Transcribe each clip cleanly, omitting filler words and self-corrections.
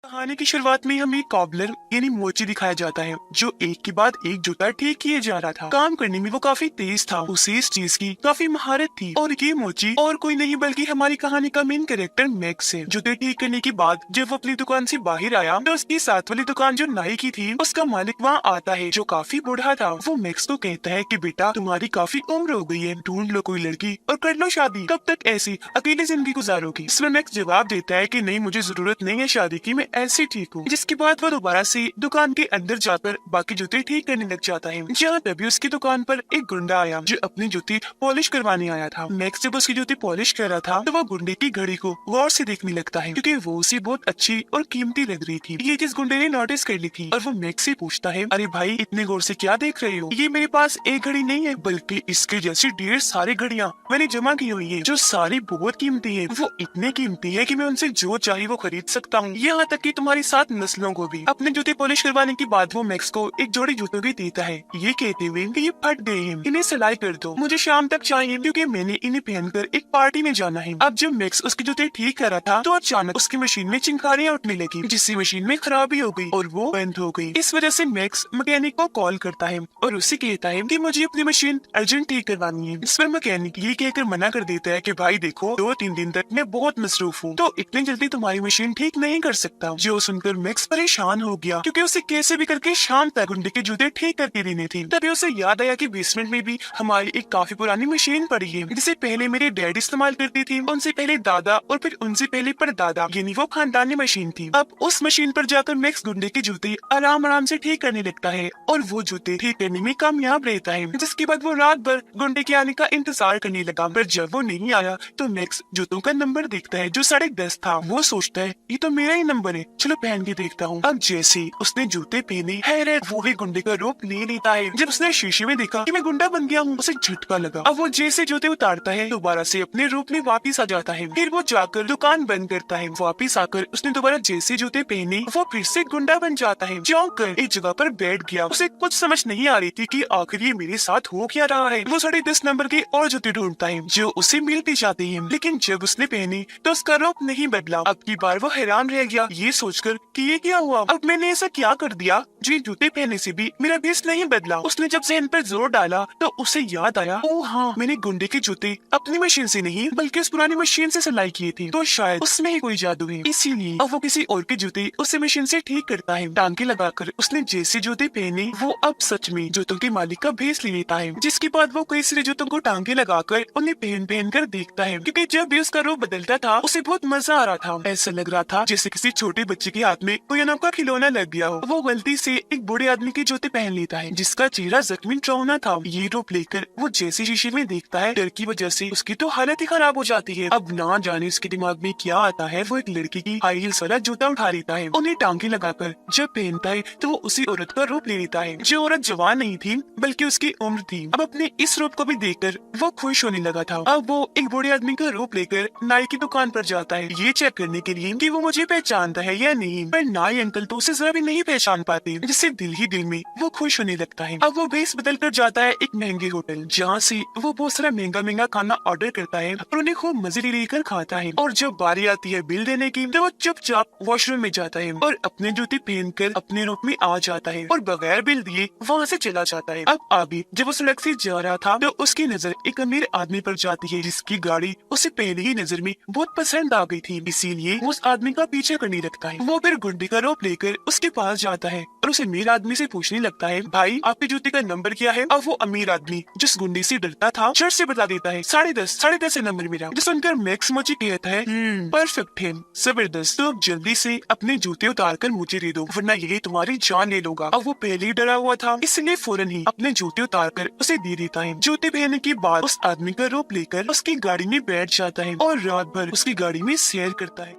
कहानी की शुरुआत में हमें कॉबलर यानी मोची दिखाया जाता है जो एक के बाद एक जूता ठीक किए जा रहा था। काम करने में वो काफी तेज था, उसे इस चीज की काफी महारत थी। और ये मोची और कोई नहीं बल्कि हमारी कहानी का मेन कैरेक्टर मैक्स है। जूते ठीक करने के बाद जब वो अपनी दुकान से बाहर आया तो उसकी साथ वाली दुकान जो नाई की थी उसका मालिक वहाँ आता है जो काफी बूढ़ा था। वो मैक्स को कहता है कि बेटा तुम्हारी काफी उम्र हो गई है, ढूंढ लो कोई लड़की और कर लो शादी, कब तक ऐसी अकेली जिंदगी गुजारोगी। इसमें मैक्स जवाब देता है कि नहीं, मुझे जरूरत नहीं है शादी की, मैं ऐसे ठीक हूँ। जिसके बाद वो दोबारा से दुकान के अंदर जाकर बाकी जूते ठीक करने लग जाता है। जहाँ तभी उसकी दुकान पर एक गुंडा आया जो अपनी जूती पॉलिश करवाने आया था। मैक्स जब उसकी जूती पॉलिश कर रहा था तो वो गुंडे की घड़ी को गौर से देखने लगता है क्योंकि वो उसे बहुत अच्छी और कीमती लग रही थी। ये चीज गुंडे ने नोटिस कर ली थी और वो मैक्स से पूछता है, अरे भाई इतने गौर से क्या देख रहे हो? ये मेरे पास एक घड़ी नहीं है बल्कि इसके जैसी ढेर सारी घड़ियाँ मैंने जमा की हुई है जो सारी बहुत कीमती है। वो इतनी कीमती है कि मैं उनसे जो चाहिए वो खरीद सकता हूँ, यहाँ तक कि तुम्हारी 7 नस्लों को भी। अपने जूते पॉलिश करवाने के बाद वो मैक्स को एक जोड़ी जूतों की देता है, ये कहते हुए कि ये फट गए हैं, इन्हें सिलाई कर दो, मुझे शाम तक चाहिए क्योंकि मैंने इन्हें पहनकर एक पार्टी में जाना है। अब जब मैक्स उसके जूते ठीक कर रहा था तो अचानक उसकी मशीन में चिंगारियां उठने लगी जिससे मशीन में खराबी हो गई और वो बंद हो गई। इस वजह से मैक्स मैकेनिक को कॉल करता है और उसे कहता है कि मुझे अपनी मशीन अर्जेंट ठीक करवानी है। इस पर मैकेनिक ये कहकर मना कर देता है कि भाई देखो 2-3 दिन तक मैं बहुत मसरूफ हूँ तो इतनी जल्दी तुम्हारी मशीन ठीक नहीं कर सकता। जो सुनकर मैक्स परेशान हो गया क्योंकि उसे कैसे भी करके शाम तक गुंडे के जूते ठीक करके देने थे। तभी उसे याद आया कि बेसमेंट में भी हमारी एक काफी पुरानी मशीन पड़ी है जिसे पहले मेरे डैड इस्तेमाल करती थी, उनसे पहले दादा और फिर उनसे पहले परदादा, यानी वो खानदानी मशीन थी। अब उस मशीन पर जाकर मैक्स गुंडे के जूते आराम आराम से ठीक करने लगता है और वो जूते ठीक करने में कामयाब रहता है। जिसके बाद वो रात भर गुंडे के आने का इंतजार करने लगा, पर जब वो नहीं आया तो मैक्स जूतों का नंबर देखता है जो 10:30 था। वो सोचता है ये तो मेरा ही नंबर है, चलो पहन के देखता हूँ। अब जैसे उसने जूते पहने हैरत वो भी गुंडे का रूप ले लेता है। जब उसने शीशे में देखा कि मैं गुंडा बन गया हूँ उसे झटका लगा। अब वो जैसे जूते उतारता है दोबारा से अपने रूप में वापिस आ जाता है। फिर वो जाकर दुकान बंद करता है। वापिस आकर उसने दोबारा जैसे जूते पहने वो फिर से गुंडा बन जाता है। चौंक कर एक जगह पर बैठ गया। उसे कुछ समझ नहीं आ रही थी कि आखिर ये मेरे साथ हो क्या रहा है। वो 10:30 नंबर के और जूते ढूंढता है जो उसे मिल भी जाते हैं, लेकिन जब उसने पहनी तो उसका रूप नहीं बदला। अब की बार वो हैरान रह गया ये सोचकर कि ये क्या हुआ, अब मैंने ऐसा क्या कर दिया जो जूते पहनने से भी मेरा भेस नहीं बदला। उसने जब जहन पर जोर डाला तो उसे याद आया, ओ हाँ, मैंने गुंडे के जूते अपनी मशीन से नहीं बल्कि उस पुरानी मशीन से सिलाई किए थे, तो शायद उसमें ही कोई जादू है। इसीलिए अब वो किसी और के जूते उसी मशीन से ठीक करता है। टांके लगाकर उसने जैसे जूते पहने वो अब सच में जूतों के मालिक का भेस ले लेता है। जिसके बाद वो कई सारे जूतों को टांके लगाकर उन्हें पहन पहन कर देखता है क्योंकि जब भी उसका रूप बदलता था उसे बहुत मजा आ रहा था। ऐसा लग रहा था जैसे किसी छोटे बच्चे के हाथ में कोई अनोखा खिलौना लग गया हो। वो गलती से एक बूढ़े आदमी के जूते पहन लेता है जिसका चेहरा जख्मी डरावना था। ये रूप लेकर वो जैसे शीशे में देखता है डर की वजह से उसकी तो हालत ही खराब हो जाती है। अब ना जाने उसके दिमाग में क्या आता है, वो एक लड़की की हाई हील्स वाला जूता उठा लेता है, उन्हें टांगे लगाकर जब पहनता है तो वो उसी औरत का रूप ले लेता है जो औरत जवान नहीं थी बल्कि उसकी उम्र थी। अब अपने इस रूप को भी देखकर वो खुश होने लगा था। अब वो एक बूढ़े आदमी का रूप लेकर नाई की दुकान पर जाता है ये चेक करने के लिए कि वो मुझे पहचानता है या नहीं, पर नाई अंकल तो उसे जरा भी नहीं पहचान पाते, जिससे दिल ही दिल में वो खुश होने लगता है। अब वो भेस बदल कर जाता है एक महंगे होटल जहाँ से वो बहुत सारा महंगा महंगा खाना ऑर्डर करता है और उन्हें खूब मजे लेकर खाता है। और जब बारी आती है बिल देने की तो वो चुपचाप वॉशरूम में जाता है और अपने जूते पहनकर अपने रूप में आ जाता है और बगैर बिल दिए वहाँ से चला जाता है। अब आगे जब वो सड़क से जा रहा था तो उसकी नजर एक अमीर आदमी पर जाती है जिसकी गाड़ी उसे पहले ही नजर में बहुत पसंद आ गई थी, इसीलिए वो उस आदमी का पीछे करने लगता है। वो फिर गुंडे का रूप लेकर उसके पास जाता है और उस अमीर आदमी से पूछने लगता है, भाई आपके जूते का नंबर क्या है? अब वो अमीर आदमी जिस गुंडे से डरता था झट से बता देता है 10:30 है नंबर मेरा। जिस सुनकर मैक्स मुझे कहता है परफेक्ट है, जबरदस्त, तो अब जल्दी से अपने जूते उतार कर मुझे दे दो वरना यही तुम्हारी जान ले लूंगा। अब वो पहले ही डरा हुआ था इसलिए फौरन ही अपने जूते उतार कर उसे दे देता है। जूते पहनने के बाद उस आदमी का रूप लेकर उसकी गाड़ी में बैठ जाता है और रात भर उसकी गाड़ी में सैर करता है।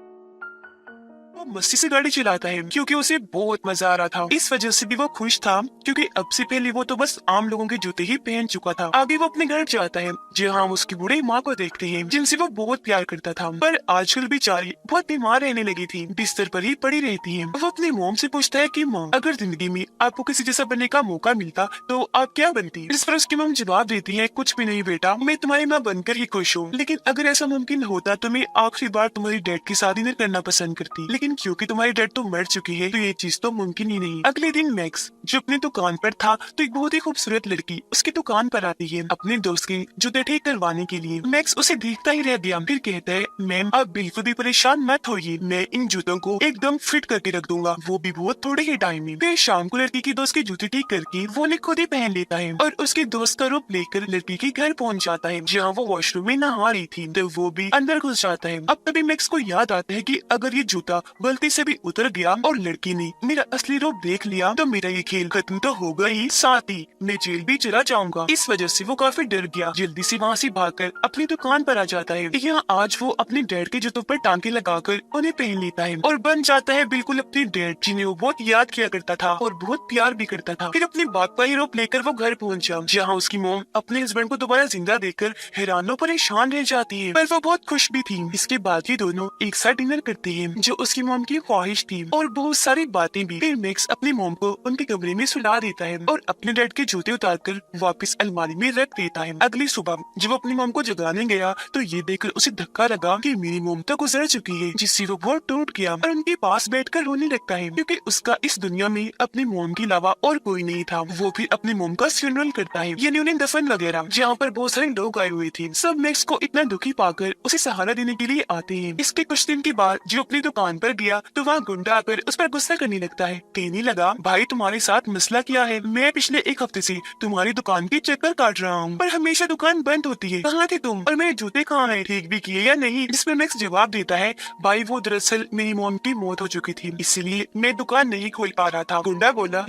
वो मस्ती से गाड़ी चलाता है क्योंकि उसे बहुत मजा आ रहा था। इस वजह से भी वो खुश था क्योंकि अब से पहले वो तो बस आम लोगों के जूते ही पहन चुका था। आगे वो अपने घर जाता है जहाँ हम उसकी बूढ़ी माँ को देखते हैं जिनसे वो बहुत प्यार करता था, पर आजकल बेचारी बहुत बीमार रहने लगी थी, बिस्तर पर ही पड़ी रहती है। वो अपनी मोम से पूछता है कि माँ अगर जिंदगी में आपको किसी जैसा बनने का मौका मिलता तो आप क्या बनती? इस पर उसकी मोम जवाब देती है, कुछ भी नहीं बेटा, मैं तुम्हारी माँ बनकर ही खुश हूँ, लेकिन अगर ऐसा मुमकिन होता तो मैं आखिरी बार तुम्हारी डैड की शादी न करना पसंद करती, लेकिन लेकिन क्योंकि तुम्हारी डैड तो मर चुकी है तो ये चीज तो मुमकिन ही नहीं। अगले दिन मैक्स जो अपनी दुकान पर था तो एक बहुत ही खूबसूरत लड़की उसकी दुकान पर आती है अपने दोस्त के जूते ठीक करवाने के लिए। मैक्स उसे देखता ही रह गया, फिर कहता है मैम आप बिल्कुल भी परेशान मत होइए, मैं इन जूतों को एकदम फिट करके रख दूंगा, वो भी बहुत थोड़े ही टाइम में। फिर शाम को लड़की की दोस्त के जूते ठीक करके वो उन्हें खुद ही पहन लेता है और उसके दोस्त का रूप लेकर लड़की के घर पहुंच जाता है जहाँ वो वॉशरूम में नहा रही थी, तो वो भी अंदर घुस जाता है। अब तभी मैक्स को याद आता है कि अगर ये जूता गलती से भी उतर गया और लड़की ने मेरा असली रूप देख लिया तो मेरा ये खेल खत्म तो होगा ही, साथ ही मैं जेल भी चला जाऊंगा। इस वजह से वो काफी डर गया, जल्दी से वहाँ से भागकर अपनी दुकान पर आ जाता है। यहाँ आज वो अपने डैड के जूतों पर टांके लगाकर उन्हें पहन लेता है और बन जाता है बिल्कुल अपनी डैड जिन्हें वो बहुत याद किया करता था और बहुत प्यार भी करता था। फिर अपने बाप का ही रूप लेकर वो घर पहुंचा जहाँ उसकी मॉम अपने हस्बैंड को दोबारा जिंदा देखकर हैरान और परेशान रह जाती है, पर वो बहुत खुश भी थी। इसके बाद ये दोनों एक साथ डिनर करते हैं जो उसकी मॉम की ख्वाहिश थी और बहुत सारी बातें भी। फिर मैक्स अपनी मॉम को उनके कमरे में सुला देता है और अपने डैड के जूते उतारकर वापस अलमारी में रख देता है। अगली सुबह जब अपनी मॉम को जगाने गया तो ये देखकर उसे धक्का लगा कि मेरी मॉम तो गुजर चुकी है, जिससे वो बहुत टूट गया और उनके पास बैठकर रोने लगता है क्योंकि उसका इस दुनिया में अपनी मॉम के अलावा और कोई नहीं था। वो फिर अपनी मॉम का फ्यूनरल करता है, यानी उन्हें दफन वगैरह, जहाँ पर बहुत सारे लोग आए हुए थे। सब मैक्स को इतना दुखी पाकर उसे सहारा देने के लिए आते हैं। इसके कुछ दिन के बाद जो अपनी दुकान पर गया तो वहाँ गुंडा आकर उस पर गुस्सा करने लगता है, कहने लगा भाई तुम्हारे साथ मसला क्या है, मैं पिछले एक हफ्ते से तुम्हारी दुकान की चक्कर काट रहा हूँ पर हमेशा दुकान बंद होती है, कहाँ थे तुम और मेरे जूते कहाँ हैं, ठीक भी किए या नहीं। जिसमें मैक्स जवाब देता है भाई वो दरअसल मेरी मॉम की मौत हो चुकी थी इसलिए मैं दुकान नहीं खोल पा रहा था। गुंडा बोला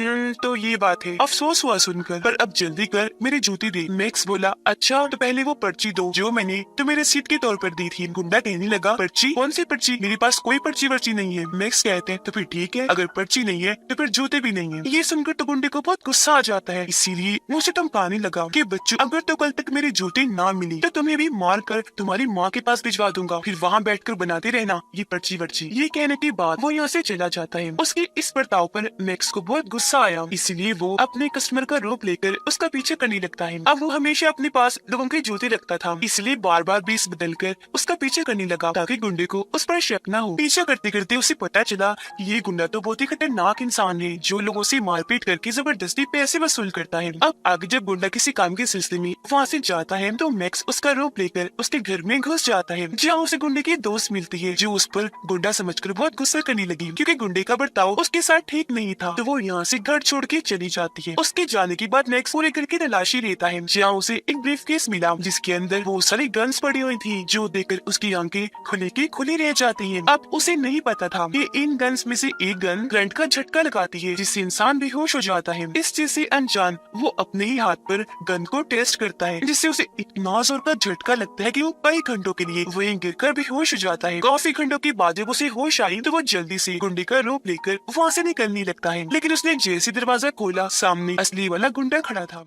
तो ये बात है, अफसोस हुआ सुनकर, पर अब जल्दी कर मेरे जूते दे। मैक्स बोला अच्छा तो पहले वो पर्ची दो जो मैंने तुम्हें रसीद के तौर पर दी थी। गुंडा कहने लगा पर्ची, कौन सी पर्ची, मेरे पास कोई पर्ची वर्ची नहीं है। मैक्स कहते हैं तो फिर ठीक है, अगर पर्ची नहीं है तो फिर जूते भी नहीं है। ये सुनकर तो गुंडे को बहुत गुस्सा आ जाता है, इसीलिए वो उसे धमकाने लगा कि बच्चों अगर तो कल तक मेरे जूते ना मिली तो तुम्हें भी मार कर तुम्हारी माँ के पास भिजवा दूंगा, फिर वहाँ बैठकर बनाते रहना ये पर्ची वर्ची। ये कहने के बाद वो यहाँ से चला जाता है। उसके इस बर्ताव पर मैक्स को बहुत गुस्सा आया, इसलिए वो अपने कस्टमर का रूप लेकर उसका पीछे करने लगता है। अब वो हमेशा अपने पास लोगों के जूते रखता था, इसलिए बार बार बीस बदल कर उसका पीछे करने लगा ताकि गुंडे को उस पर शक न हो। पीछे करते करते उसे पता चला कि ये गुंडा तो बहुत ही खतरनाक इंसान है जो लोगों से मारपीट करके जबरदस्ती पैसे वसूल करता है। अब आगे जब गुंडा किसी काम के सिलसिले में वहाँ से जाता है तो मैक्स उसका रूप लेकर उसके घर में घुस जाता है जहाँ उसे गुंडे की दोस्त मिलती है जो उस पर गुंडा समझकर बहुत गुस्सा करने लगी क्योंकि गुंडे का बर्ताव उसके साथ ठीक नहीं था, तो वो यहाँ से घर छोड़ के चली जाती है। उसके जाने के बाद मैक्स पूरे घर की तलाशी लेता है जहाँ उसे एक ब्रीफ केस मिला जिसके अंदर वो सारी गन्स पड़ी हुई थी जो देखकर उसकी आंखें खुली की खुली रह जाती हैं। अब उसे नहीं पता था कि इन गन्स में से एक गन करंट का झटका लगाती है जिससे इंसान बेहोश हो जाता है। इस चीज से अनजान वो अपने ही हाथ पर गन को टेस्ट करता है जिससे उसे इतना जोर का झटका लगता है कि वो कई घंटों के लिए वहीं गिरकर बेहोश हो जाता है। काफी घंटों के बाद जब उसे होश आई तो वो जल्दी से गुंडे का रूप लेकर वहाँ से निकलने लगता है, लेकिन उसने जैसे दरवाजा खोला सामने असली वाला गुंडा खड़ा था।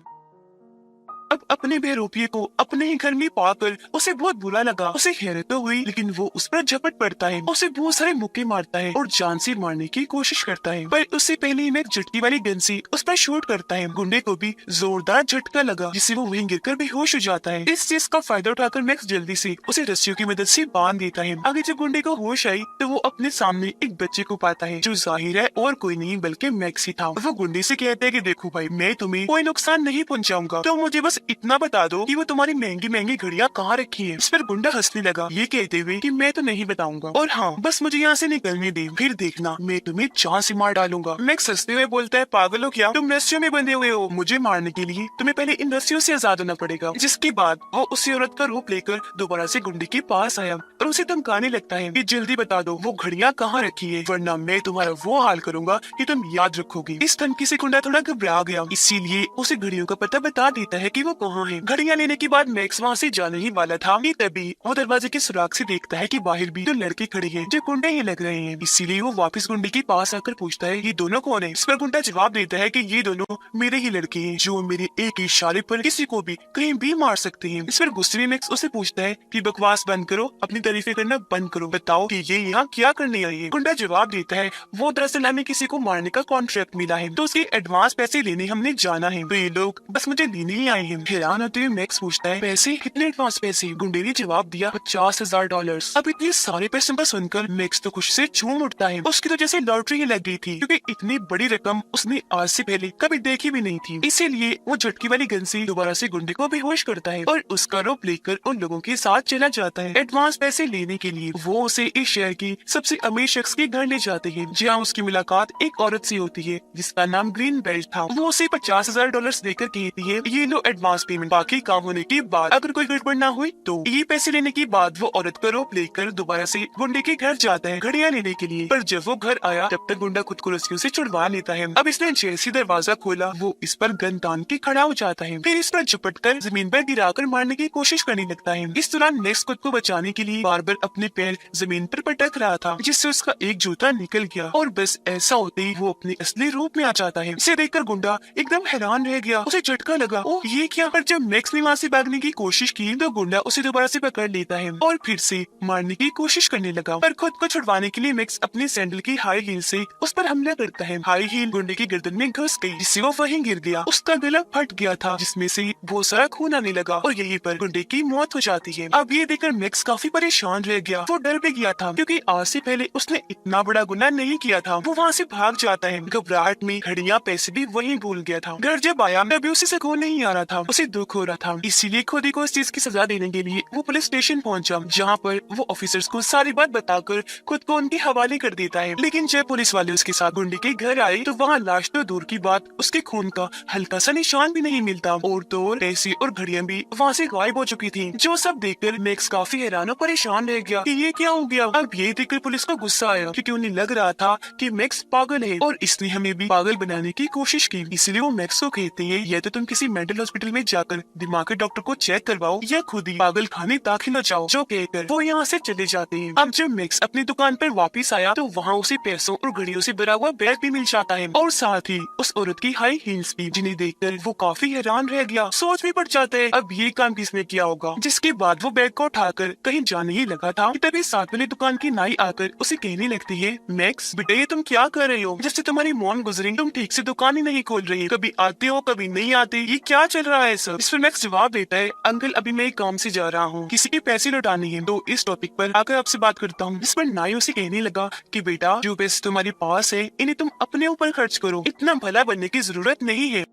अब अपने बेरूपिये को अपने ही घर में पाकर उसे बहुत बुरा लगा। उसे हैरत तो हुई लेकिन वो उस पर झपट पड़ता है, उसे बहुत सारे मुक्के मारता है और जान से मारने की कोशिश करता है, पर उससे पहले ही मैक्स झटकी वाली गन से उस पर शूट करता है। गुंडे को भी जोरदार झटका लगा जिससे वो वहीं गिरकर बेहोश हो जाता है। इस चीज का फायदा उठाकर मैक्स जल्दी से उसे रस्सियों की मदद से बांध देता है। आगे जब गुंडे को होश आई तो वो अपने सामने एक बच्चे को पाता है जो जाहिर है और कोई नहीं बल्कि मैक्स ही था। वो गुंडे से कहता है कि देखो भाई मैं तुम्हें कोई नुकसान नहीं पहुंचाऊंगा, तो मुझे बस इतना बता दो कि वो तुम्हारी महंगी महंगी घड़ियां कहाँ रखी है। इस पर गुंडा हंसने लगा ये कहते हुए कि मैं तो नहीं बताऊंगा और हाँ बस मुझे यहाँ से निकलने दे, फिर देखना मैं तुम्हें जान से मार डालूंगा। मैक्स हंसते हुए बोलता है पागल हो क्या, तुम रस्सियों में बंधे हुए हो, मुझे मारने के लिए तुम्हें पहले इन रस्सियों से आजाद होना पड़ेगा। जिसके बाद वो उसी औरत का रूप लेकर दोबारा से गुंडे के पास आया और उसे धमकाने लगता है कि जल्दी बता दो वो घड़ियां कहाँ रखी है वरना मैं तुम्हारा वो हाल करूंगा कि तुम याद रखोगे। इस धमकी से गुंडा थोड़ा घबरा गया, इसीलिए उसे घड़ियों का पता बता देता है कि वो कहाँ है। घड़ियां लेने के बाद मैक्स वहाँ से जाने ही वाला था कि तभी वो दरवाजे के सुराग से देखता है कि बाहर भी दो लड़के खड़े हैं जो गुंडे ही लग रहे हैं, इसीलिए वो वापस गुंडे के पास आकर पूछता है ये दोनों कौन है। इस पर गुंडा जवाब देता है कि ये दोनों मेरे ही लड़के हैं जो मेरे एक इशारे पर किसी को भी कहीं भी मार सकते हैं। इस पर गुस्से में मैक्स उसे पूछता है कि बकवास बंद करो, अपनी तारीफें करना बंद करो, बताओ कि ये यहाँ क्या करने आई है। गुंडा जवाब देता है वो दरअसल हमें किसी को मारने का कॉन्ट्रैक्ट मिला है तो उसके एडवांस पैसे लेने हमने जाना है, तो ये लोग बस मुझे लेने ही आए हैं। हैं। हैरान होते हुए मैक्स पूछता है, पैसे? कितने एडवांस पैसे? गुंडे ने जवाब दिया, $50,000। अब इतने सारे पैसे पर सुनकर मैक्स तो खुशी से झूम उठता है। उसकी तो जैसे लॉटरी ही लग गई थी, क्योंकि इतनी बड़ी रकम उसने आज से पहले कभी देखी भी नहीं थी। इसीलिए वो झटकी वाली गन से दोबारा से गुंडे को बेहोश करता है और उसका रूप लेकर उन लोगों के साथ चला जाता है। एडवांस पैसे लेने के लिए वो उसे इस शहर की सबसे अमीर शख्स के घर ले जाते हैं, जहाँ उसकी मुलाकात एक औरत से होती है जिसका नाम ग्रीन बेल्ट था। वो उसे $50,000 देकर कहती है, ये लो एडवांस पेमेंट, बाकी काम होने के बाद अगर कोई गड़बड़ ना हुई तो। ये पैसे लेने के बाद वो औरत का रूप लेकर दोबारा से गुंडे के घर जाता है घड़ियां लेने के लिए। पर जब वो घर आया तब तक गुंडा खुद को रस्सियों से छुड़वा लेता है। अब इसने जैसे दरवाजा खोला वो इस पर गन तान के खड़ा हो जाता है, फिर इस पर झपट कर जमीन पर गिराकर मारने की कोशिश करने लगता है। इस दौरान मैक्स खुद को बचाने के लिए बार बार अपने पैर जमीन पर पटक रहा था, जिससे उसका एक जूता निकल गया और बस ऐसा होते ही वो अपने असली रूप में आ जाता है। इसे देखकर गुंडा एकदम हैरान रह गया, उसे झटका लगा, ओह ये क्या। पर जब मैक्स ने वहाँ से भागने की कोशिश की तो गुंडा उसे दोबारा से पकड़ लेता है और फिर से मारने की कोशिश करने लगा। पर खुद को छुड़वाने के लिए मैक्स अपने सैंडल की हाई हील से उस पर हमला करता है। हाई हील गुंडे की गर्दन में घुस गई, जिससे वो वहीं गिर गया। उसका गला फट गया था, जिसमें से बहुत सारा खून आने लगा और यहीं पर गुंडे की मौत हो जाती है। अब ये देखकर मैक्स काफी परेशान रह गया। वो डर भी गया था, क्योंकि आज से पहले उसने इतना बड़ा गुनाह नहीं किया था। वो वहाँ से भाग जाता है। घबराहट में घड़ियां पैसे भी वहीं भूल गया था। घर जब आया तभी उसे सुकून नहीं आ रहा था, उसे दुख हो रहा था। इसीलिए खुद ही को इस चीज की सजा देने के लिए वो पुलिस स्टेशन पहुंचा, जहाँ पर वो ऑफिसर्स को सारी बात बताकर खुद को उनके हवाले कर देता है। लेकिन जब पुलिस वाले उसके साथ गुंडे के घर आए तो वहाँ लाश तो दूर की बात, उसके खून का हल्का सा निशान भी नहीं मिलता और तो और पैसे और घड़ियां भी वहाँ से गायब हो चुकी थी। जो सब देखकर मैक्स काफी हैरान और परेशान रह गया कि ये क्या हो गया। अब ये देखकर पुलिस को गुस्सा आया, क्योंकि उन्हें लग रहा था कि मैक्स पागल है और इसने हमें भी पागल बनाने की कोशिश की। इसलिए वो मैक्स को कहते हैं, या तो तुम किसी मेंटल हॉस्पिटल में जाकर दिमाग के डॉक्टर को चेक करवाओ या खुद ही पागल खाने दाखिल हो जाओ। जो कहकर वो यहाँ से चले जाते हैं। अब जब मैक्स अपनी दुकान पर वापस आया तो वहाँ उसे पैसों और घड़ियों से भरा हुआ बैग भी मिल जाता है और साथ ही उस औरत की हाई हील्स भी, जिन्हें देखकर वो काफी हैरान रह गया। सोच भी पड़ जाता है अब ये काम किसने किया होगा। जिसके बाद वो बैग को उठाकर कहीं जाने ही लगा था कि तभी साथ वाली दुकान की नाई आकर उसे कहने लगती है, मैक्स बेटा ये तुम क्या कर रहे हो? जब से तुम्हारी मॉम गुजरी तुम ठीक से दुकान ही नहीं खोल रही, कभी आते हो कभी नहीं आते, ये क्या चल रहा है सर? इस पर मैक्स जवाब देता है, अंकल अभी मैं एक काम से जा रहा हूँ, किसी के पैसे लौटाने हैं, तो इस टॉपिक पर आकर आपसे बात करता हूँ। इस पर नाई उसे कहने लगा कि बेटा जो पैसे तुम्हारे पास है इन्हें तुम अपने ऊपर खर्च करो, इतना भला बनने की जरूरत नहीं है।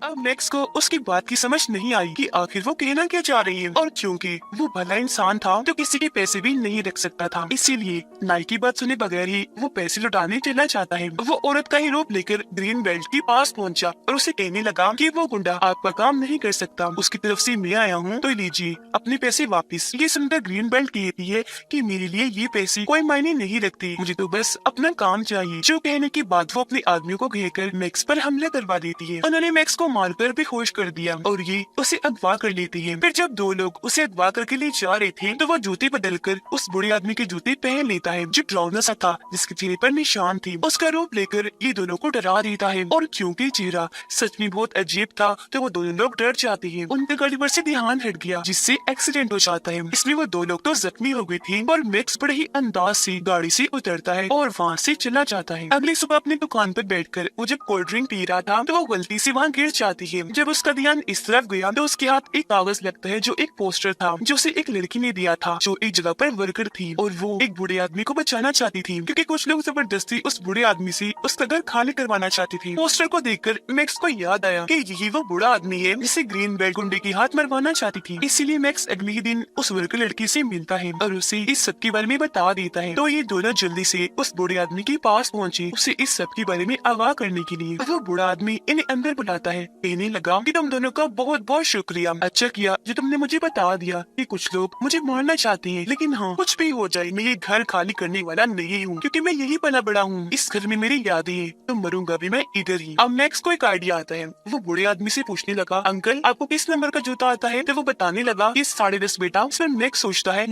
अब मैक्स को उसकी बात की समझ नहीं आई कि आखिर वो कहना क्या चाह रही है, और क्योंकि वो भला इंसान था तो किसी के पैसे भी नहीं रख सकता था, इसीलिए नाई की बात सुने बगैर ही वो पैसे लौटाने चला जाता है। वो औरत का ही रूप लेकर ग्रीन बेल्ट के पास पहुंचा और उसे कहने लगा कि वो गुंडा आपका काम नहीं कर सकता, उसकी तरफ से मैं आया हूँ तो लीजिए अपने पैसे वापिस। ये सुनकर ग्रीन बेल्ट कहती है कि मेरे लिए ये पैसे कोई मायने नहीं रखते, मुझे तो बस अपना काम चाहिए। जो कहने के बाद वो अपने आदमियों को घेरकर मैक्स पर हमला करवा देती है। उन्होंने मैक्स को मारकर बेहोश कर दिया और ये उसे अगवा कर लेती है। फिर जब दो लोग उसे अगवा करके ले जा रहे थे तो वो जूते बदलकर उस बूढ़े आदमी के जूते पहन लेता है, जो डरावना सा था, जिसके चेहरे पर निशान थी। उसका रूप लेकर ये दोनों को डरा देता है और क्योंकि चेहरा सच में बहुत अजीब था तो वो दोनों लोग डर जाते हैं। उनके गाड़ी पर से ध्यान हट गया, जिससे एक्सीडेंट हो जाता है। इसमें वो दो लोग तो जख्मी हो गए थे और मैक्स बड़े ही अंदाज से गाड़ी से उतरता है और वहाँ से चला जाता है। अगली सुबह अपनी दुकान पर बैठकर वो जब कोल्ड ड्रिंक पी रहा था तो वो गलती से वहाँ गिर जाती है। जब उसका ध्यान इस तरफ गया तो उसके हाथ एक कागज लगता है, जो एक पोस्टर था जो उसे एक लड़की ने दिया था, जो एक जगह पर वर्कर थी और वो एक बूढ़े आदमी को बचाना चाहती थी, क्योंकि कुछ लोग जबरदस्ती उस बूढ़े आदमी से उसका घर खाली करवाना चाहती थी। पोस्टर को देखकर मैक्स को याद आया कि यही वो बूढ़ा आदमी है जिसे ग्रीन बेल्ट गुंडे की हाथ मरवाना चाहती थी। इसीलिए मैक्स अगले ही दिन उस वर्कर लड़की से मिलता है और उसे इस सब के बारे में बता देता है। तो ये दोनों जल्दी से उस बूढ़े आदमी के पास पहुँचे उसे इस सब के बारे में आगाह करने के लिए। वो बूढ़ा आदमी इन्हें अंदर बुलाता है, कहने लगा कि तुम दोनों का बहुत बहुत शुक्रिया, अच्छा किया जो तुमने मुझे बता दिया कि कुछ लोग मुझे मारना चाहते हैं, लेकिन हाँ कुछ भी हो जाए मैं ये घर खाली करने वाला नहीं हूँ, क्योंकि मैं यही पला बड़ा हूँ। इस घर में मेरी यादें हैं, तो मरूंगा भी मैं इधर ही। अब मैक्स को एक आइडिया आता है। वो बूढ़े आदमी से पूछने लगा, अंकल आपको किस नंबर का जूता आता है? तो वो बताने लगा कि 10.5 बेटा। उसमें मैक्स सोचता है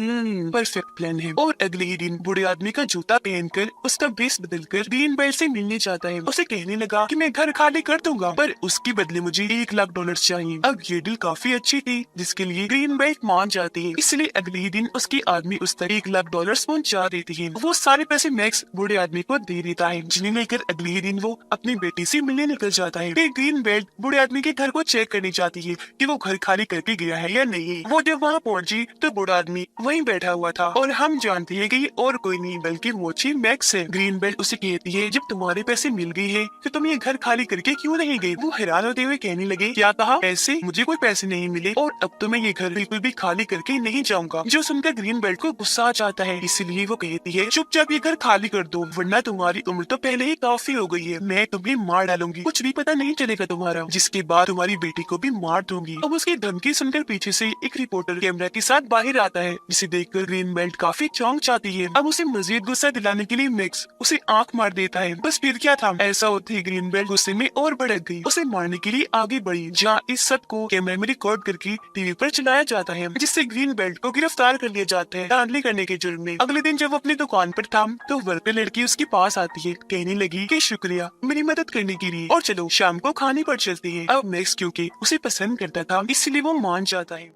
परफेक्ट प्लान है, और अगले ही दिन बूढ़े आदमी का जूता पहनकर उसका बेस बदलकर ग्रीन बेल्ट से मिलने जाता है। उसे कहने लगा कि मैं घर खाली कर दूंगा, पर उसकी बदले मुझे $1 लाख चाहिए। अब ये डील काफी अच्छी थी, जिसके लिए ग्रीन बेल्ट मान जाती है। इसलिए अगले ही दिन उसकी आदमी उस तक $1 लाख पहुंचा देती है। वो सारे पैसे मैक्स बूढ़े आदमी को दे देता है, जिन्हें लेकर अगले ही दिन वो अपनी बेटी से मिलने निकल जाता है। फिर ग्रीन बेल्ट बूढ़े आदमी के घर को चेक करनी चाहती है कि वो घर खाली करके गया है या नहीं। वो जब वहाँ पहुंची तो बूढ़ा आदमी वहीं बैठा हुआ था और हम जानते हैं कि ये और कोई नहीं बल्कि मोची मैक्स है। ग्रीन बेल्ट उसे कहती है, जब तुम्हारे पैसे मिल गए हैं तो तुम ये घर खाली करके क्यों नहीं गए? वो हैरान होते हुए कहने लगे, क्या कहा? पैसे? मुझे कोई पैसे नहीं मिले और अब तो मैं ये घर बिल्कुल भी खाली करके नहीं जाऊंगा। जो सुनकर ग्रीन बेल्ट को गुस्सा आ जाता है, इसलिए वो कहती है, चुपचाप ये घर खाली कर दो, वरना तुम्हारी उम्र तो पहले ही काफी हो गई है। मैं तुम्हें मार डालूंगी, कुछ भी पता नहीं चलेगा तुम्हारा, जिसके बाद तुम्हारी बेटी को भी मार दूंगी। अब उसकी धमकी सुनकर पीछे से एक रिपोर्टर कैमरा के साथ बाहर आता है, जिसे देखकर ग्रीन बेल्ट काफी चौंक जाती है। अब उसे मजीद गुस्सा दिलाने के लिए मैक्स उसे आंख मार देता है। बस फिर क्या था, ऐसा होते ही ग्रीन बेल्ट गुस्से में और भड़क गई, उसे मारने के लिए आगे बढ़ी, जहाँ इस सब को कैमरे में रिकॉर्ड करके टीवी पर चलाया जाता है, जिससे ग्रीन बेल्ट को गिरफ्तार कर लिया जाता है धांधली करने के जुर्म में। अगले दिन जब वो अपनी दुकान पर था तो वर्कर लड़की उसके पास आती है, कहने लगी कि शुक्रिया मेरी मदद करने के लिए, और चलो शाम को खाने पर चलते हैं। अब मैक्स क्योंकि उसे पसंद करता था, इसलिए वो मान जाता है।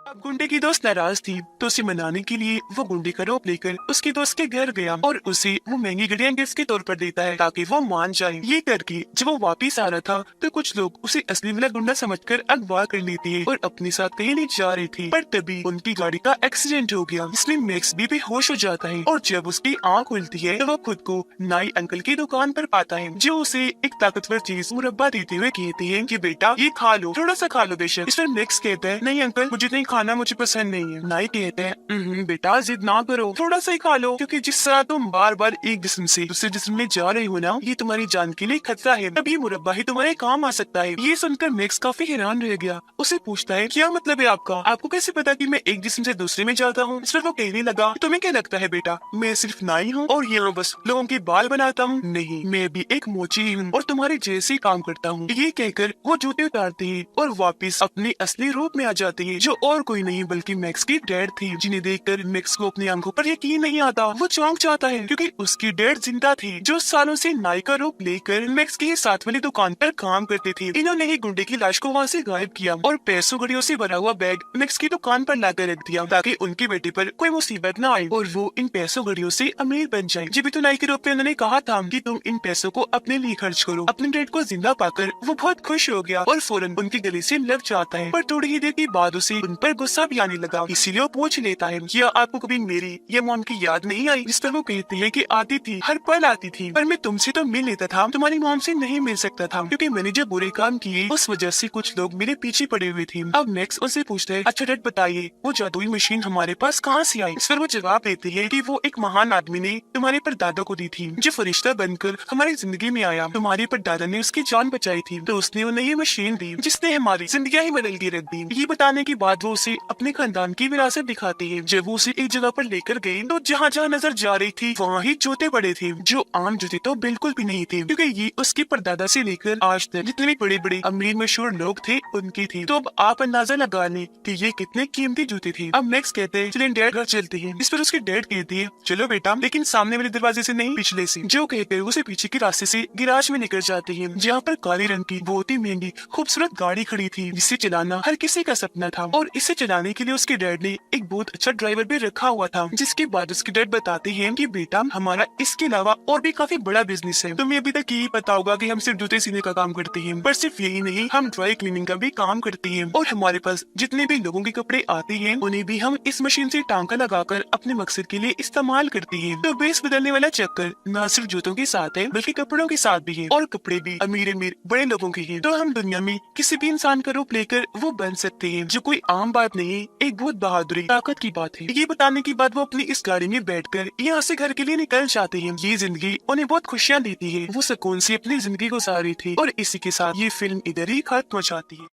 अब गुंडे की दोस्त नाराज थी, तो उसे मनाने के लिए वो गुंडे का रूप लेकर उसके दोस्त के घर गया और उसे वो महंगी घड़ियां गिफ्ट के तौर पर देता है ताकि वो मान जाए। ये करके जब वो वापिस आ रहा था तो कुछ लोग उसे असली वाला गुंडा समझकर अगवा कर लेते हैं और अपने साथ कहीं नहीं जा रहे थे, पर तभी उनकी गाड़ी का एक्सीडेंट हो गया, इसलिए मैक्स भी बेहोश हो जाता है और जब उसकी आँख खुलती है तो वो खुद को नाई अंकल की दुकान पर पाता है, जो उसे एक ताकतवर चीज मुरब्बा देते हुए कहते हैं कि बेटा ये खा लो, थोड़ा सा खा लो बेशक। इस पर मैक्स कहता है, नहीं अंकल मुझे नहीं खाना, मुझे पसंद नहीं है। नाई कहते हैं, बेटा जिद ना करो, थोड़ा सा ही खा लो, क्योंकि जिस तरह तुम बार बार एक जिस्म से दूसरे जिस्म में जा रहे हो ना, ये तुम्हारी जान के लिए खतरा है, तभी मुरब्बा ही तुम्हारे काम आ सकता है। ये सुनकर मैक्स काफी हैरान रह गया, उसे पूछता है, क्या मतलब है आपका? आपको कैसे पता कि मैं एक जिस्म से दूसरे में जाता हूँ? इस पर वो कहने लगा, तुम्हें क्या लगता है बेटा, मैं सिर्फ नाई हूँ और यहाँ बस लोगों के बाल बनाता हूँ? नहीं, मैं भी एक मोची हूँ और तुम्हारे जैसे काम करता हूँ। ये कहकर वो जूते उतारते हैं और वापिस अपने असली रूप में आ जाते हैं, जो और कोई नहीं बल्कि मैक्स की डैड थी, जिन्हें देखकर मैक्स को अपनी आंखों पर यकीन नहीं आता। वो चौंक जाता है क्योंकि उसकी डैड जिंदा थी, जो सालों से नाई का रूप लेकर मैक्स की साथ वाली दुकान पर काम करते थे। इन्होंने ही गुंडे की लाश को वहाँ से गायब किया और पैसों घड़ियों से भरा हुआ बैग मैक्स की दुकान पर लाकर रख दिया ताकि उनकी बेटी पर कोई मुसीबत न आए और वो इन पैसों घड़ियों से अमीर बन जाए। जब भी तो नाई के रूप में उन्होंने कहा था कि तुम इन पैसों को अपने लिए खर्च करो। अपने डैड को जिंदा पाकर वो बहुत खुश हो गया और फौरन उनके गले से लग जाता है, पर थोड़ी ही देर के बाद उसे उन पर गुस्सा भी आने लगा, इसीलिए वो पूछ लेता है, क्या आपको कभी मेरी या मॉम की याद नहीं आई? जिस पर वो कहते हैं कि आती थी, हर पल आती थी, पर मैं तुमसे तो मिल लेता था, तुम्हारी मॉम से नहीं मिल सकता था क्योंकि मैंने जो बुरे काम किए उस वजह से कुछ लोग मेरे पीछे पड़े हुए थे। अब मैक्स उनसे पूछता है, अच्छा डैड बताइए वो जादुई मशीन हमारे पास कहाँ से आई? इस पर वो जवाब देते हैं कि वो एक महान आदमी ने तुम्हारे परदादा को दी थी, जो फरिश्ता बनकर हमारी जिंदगी में आया। तुम्हारे परदादा ने उसकी जान बचाई थी तो उसने उन्हें ये मशीन दी, जिसने हमारी जिंदगी ही बदल के रख दी। ये बताने के बाद वो उसे अपने खानदान की विरासत दिखाती है। जब वो उसे एक जगह पर लेकर गए तो जहाँ जहाँ नजर जा रही थी वहाँ ही जूते पड़े थे, जो आम जूते तो बिल्कुल भी नहीं थे, क्योंकि ये उसके परदादा से लेकर आज तक जितने भी बड़े बड़े अमीर मशहूर लोग थे उनकी थी। तो अब आप अंदाजा लगा लें कि ये कितने कीमती जूते थे। अब मैक्स कहते हैं, चलिए डैड घर चलते हैं। इस पर उसके डैड कहती है, चलो बेटा, लेकिन सामने वाले दरवाजे से नहीं, पिछले से। जो कहकर उसे पीछे के रास्ते से गिराज में निकल जाते हैं, जहाँ पर काले रंग की बहुत ही महंगी खूबसूरत गाड़ी खड़ी थी, जिसे चलाना हर किसी का सपना था और इसे चलाने के लिए उसके डैड ने एक बहुत अच्छा ड्राइवर भी रखा हुआ था। जिसके बाद उसके डैड बताते हैं कि बेटा हमारा इसके अलावा और भी काफी बड़ा बिजनेस है। तुम्हें अभी तक यही पता होगा कि हम सिर्फ जूते सीने का काम करते हैं, पर सिर्फ यही नहीं, हम ड्राई क्लीनिंग का भी काम करते हैं और हमारे पास जितने भी लोगों के कपड़े आते हैं उन्हें भी हम इस मशीन से टांका लगाकर अपने मकसद के लिए इस्तेमाल करते हैं। तो बेस बदलने वाला चक्कर न सिर्फ जूतों के साथ है बल्कि कपड़ों के साथ भी है और कपड़े भी अमीर अमीर बड़े लोगों के हैं। तो हम दुनिया में किसी भी इंसान का रूप लेकर वो बन सकते हैं, जो कोई आम बात नहीं, एक बहुत बहादुरी ताकत की बात है। ये बताने के बाद वो अपनी इस गाड़ी में बैठकर यहाँ से घर के लिए निकल जाते हैं। ये जिंदगी उन्हें बहुत खुशियाँ देती है, वो सुकून से अपनी जिंदगी गुजार रही थी और इसी के साथ ये फिल्म इधर ही खत्म हो जाती है।